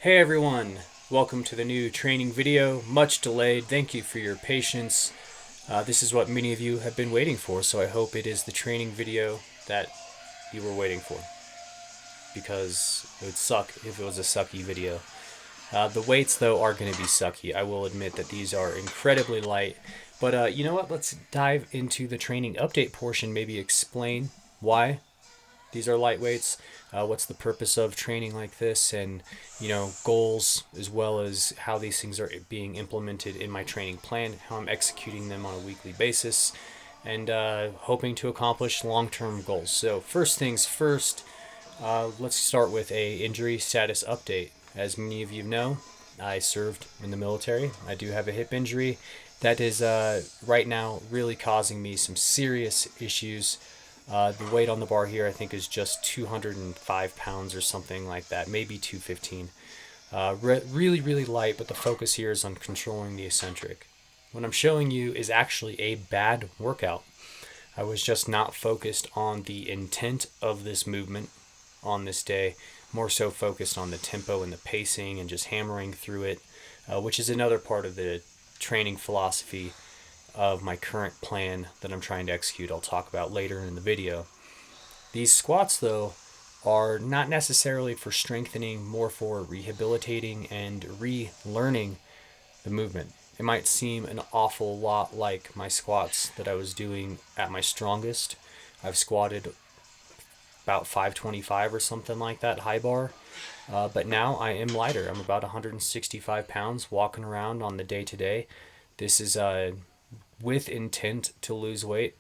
Hey everyone, welcome to the new training video. Much delayed, thank you for your patience. This is what many of you have been waiting for, so I hope it is the training video that you were waiting for, because it would suck if it was a sucky video. The weights though are going to be sucky. I will admit that these are incredibly light, but you know what, let's dive into the training update portion, maybe explain why these are lightweights, what's the purpose of training like this, and goals, as well as how these things are being implemented in my training plan, how I'm executing them on a weekly basis, and hoping to accomplish long-term goals. So first things first, let's start with a injury status update. As many of you know, I served in the military. I do have a hip injury that is right now really causing me some serious issues. The weight on the bar here I think is just 205 pounds or something like that, maybe 215. Really light, but the focus here is on controlling the eccentric. What I'm showing you is actually a bad workout. I was just not focused on the intent of this movement on this day, more so focused on the tempo and the pacing and just hammering through it, which is another part of the training philosophy of my current plan that I'm trying to execute. I'll talk about later in the video. These squats though are not necessarily for strengthening, more for rehabilitating and relearning the movement. It might seem an awful lot like my squats that I was doing at my strongest. I've squatted about 525 or something like that, high bar. But now I am lighter. I'm about 165 pounds walking around on the day-to-day. This is with intent to lose weight.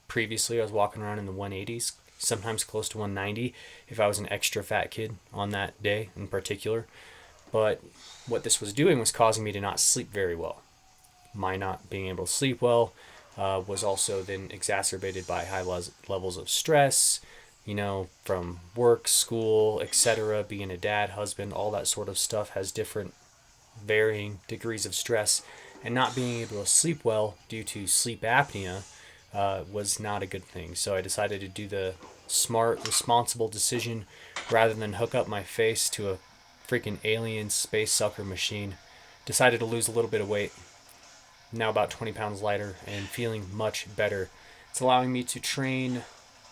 Previously, I was walking around in the 180s, sometimes close to 190 if I was an extra fat kid on that day in particular. But what this was doing was causing me to not sleep very well. My not being able to sleep well was also then exacerbated by high levels of stress, from work, school, etc. Being a dad, husband, all that sort of stuff has different varying degrees of stress, and not being able to sleep well due to sleep apnea was not a good thing. So I decided to do the smart, responsible decision rather than hook up my face to a freaking alien space sucker machine. Decided to lose a little bit of weight. Now about 20 pounds lighter and feeling much better. It's allowing me to train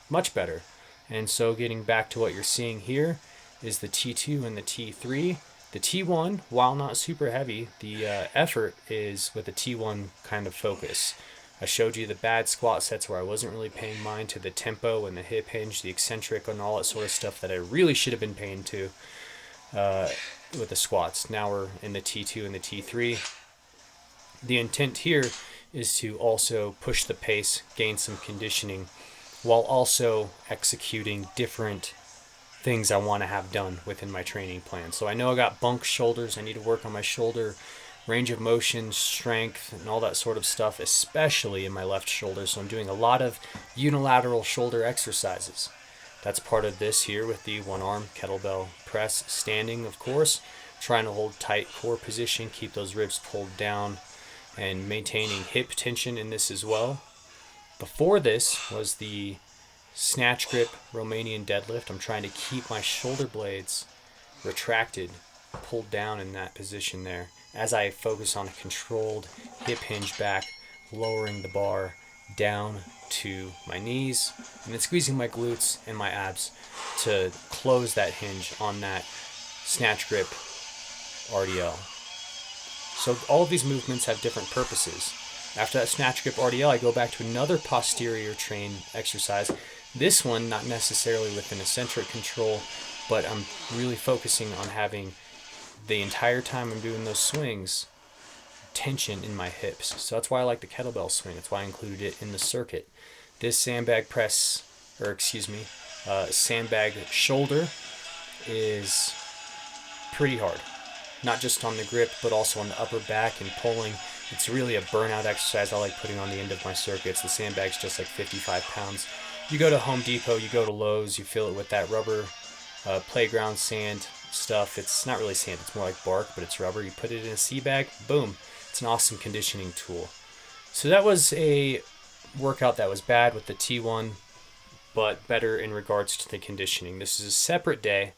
much better. And so getting back to what you're seeing here is the T2 and the T3. The T1, while not super heavy, the effort is with the T1 kind of focus. I showed you the bad squat sets where I wasn't really paying mind to the tempo and the hip hinge, the eccentric, and all that sort of stuff that I really should have been paying to with the squats. Now we're in the T2 and the T3. The intent here is to also push the pace, gain some conditioning, while also executing different things I want to have done within my training plan. So I know I got bunk shoulders. I need to work on my shoulder range of motion, strength, and all that sort of stuff, especially in my left shoulder. So I'm doing a lot of unilateral shoulder exercises. That's part of this here with the one arm kettlebell press, standing, of course, trying to hold tight core position, keep those ribs pulled down, and maintaining hip tension in this as well. Before this was the snatch grip Romanian deadlift. I'm trying to keep my shoulder blades retracted, pulled down in that position there, as I focus on a controlled hip hinge back, lowering the bar down to my knees, and then squeezing my glutes and my abs to close that hinge on that snatch grip RDL. So all of these movements have different purposes. After that snatch grip RDL, I go back to another posterior train exercise. This one, not necessarily with an eccentric control, but I'm really focusing on having the entire time I'm doing those swings, tension in my hips. So that's why I like the kettlebell swing. That's why I included it in the circuit. This sandbag shoulder is pretty hard. Not just on the grip, but also on the upper back and pulling. It's really a burnout exercise I like putting on the end of my circuits. The sandbag's just like 55 pounds. You go to Home Depot, you go to Lowe's, you fill it with that rubber playground sand stuff. It's not really sand, it's more like bark, but it's rubber. You put it in a sea bag, boom. It's an awesome conditioning tool. So that was a workout that was bad with the T1, but better in regards to the conditioning. This is a separate day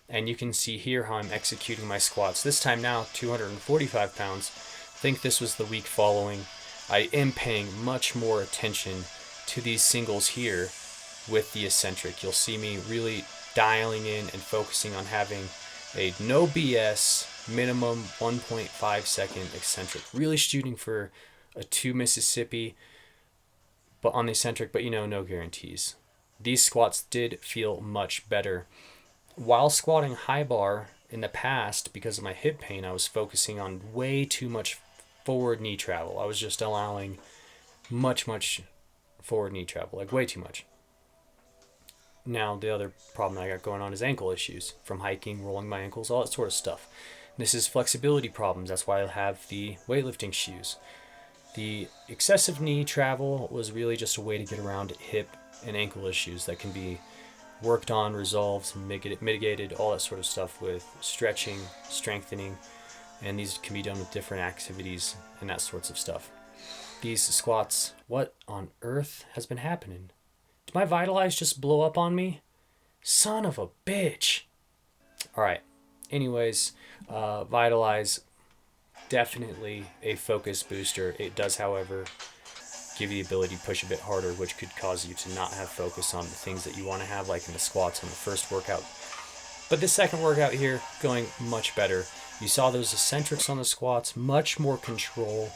And you can see here how I'm executing my squats. This time now, 245 pounds. I think this was the week following. I am paying much more attention to these singles here with the eccentric. You'll see me really dialing in and focusing on having a no BS minimum 1.5 second eccentric. Really shooting for a 2 Mississippi but on the eccentric, but no guarantees. These squats did feel much better. While squatting high bar in the past, because of my hip pain, I was focusing on way too much forward knee travel. I was just allowing much forward knee travel, like way too much. Now, the other problem I got going on is ankle issues from hiking, rolling my ankles, all that sort of stuff. This is flexibility problems. That's why I have the weightlifting shoes. The excessive knee travel was really just a way to get around hip and ankle issues that can be worked on, resolved, mitigated, all that sort of stuff with stretching, strengthening, and these can be done with different activities and that sorts of stuff. These squats, what on earth has been happening? Did my Vitalize just blow up on me? Son of a bitch. Alright, anyways, Vitalize, definitely a focus booster. It does, however, give you the ability to push a bit harder, which could cause you to not have focus on the things that you want to have, like in the squats on the first workout. But the second workout here, going much better. You saw those eccentrics on the squats, much more control,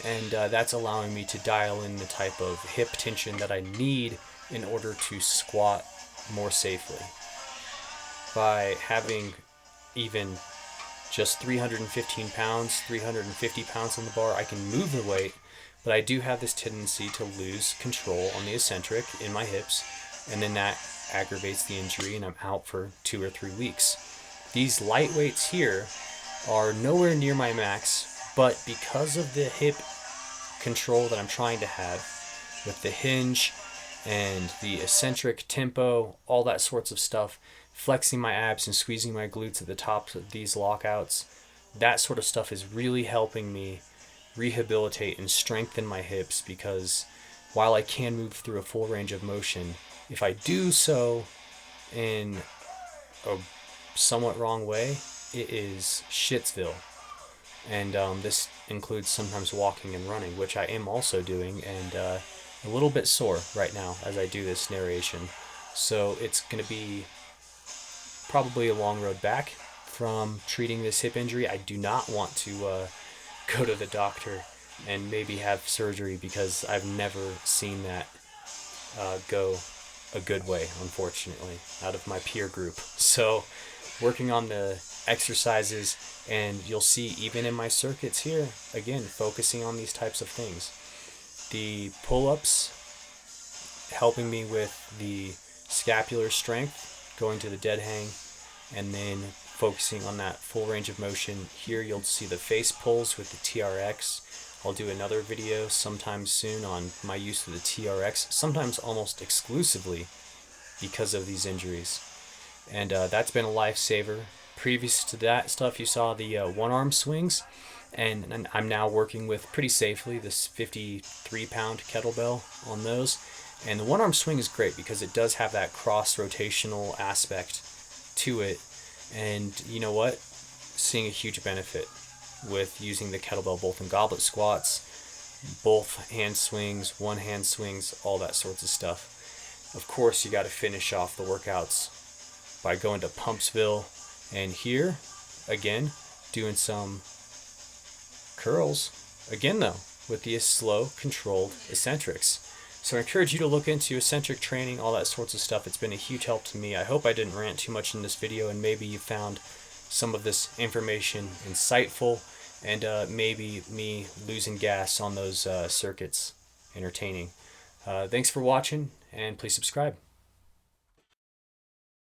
and that's allowing me to dial in the type of hip tension that I need in order to squat more safely. By having even just 315 pounds, 350 pounds on the bar, I can move the weight, but I do have this tendency to lose control on the eccentric in my hips, and then that aggravates the injury and I'm out for 2 or 3 weeks. These light weights here are nowhere near my max, but because of the hip control that I'm trying to have with the hinge and the eccentric tempo, all that sorts of stuff, flexing my abs and squeezing my glutes at the top of these lockouts, that sort of stuff is really helping me rehabilitate and strengthen my hips, because while I can move through a full range of motion, if I do so in a somewhat wrong way, it is shitsville. And this includes sometimes walking and running, which I am also doing, and a little bit sore right now as I do this narration. So it's going to be probably a long road back from treating this hip injury. I do not want to go to the doctor and maybe have surgery, because I've never seen that go a good way, unfortunately, out of my peer group. So working on the exercises, and you'll see even in my circuits here, again, focusing on these types of things. The pull-ups helping me with the scapular strength, going to the dead hang, and then focusing on that full range of motion. Here you'll see the face pulls with the TRX. I'll do another video sometime soon on my use of the TRX, sometimes almost exclusively because of these injuries. And that's been a lifesaver. Previous to that stuff, you saw the one-arm swings, and I'm now working with pretty safely this 53-pound kettlebell on those. And the one-arm swing is great because it does have that cross-rotational aspect to it. And you know what? Seeing a huge benefit with using the kettlebell both in goblet squats, both hand swings, one-hand swings, all that sorts of stuff. Of course, you got to finish off the workouts by going to Pumpsville, and here, again, doing some curls, again though, with the slow, controlled eccentrics. So I encourage you to look into eccentric training, all that sorts of stuff. It's been a huge help to me. I hope I didn't rant too much in this video, and maybe you found some of this information insightful, and maybe me losing gas on those circuits entertaining. Thanks for watching, and please subscribe.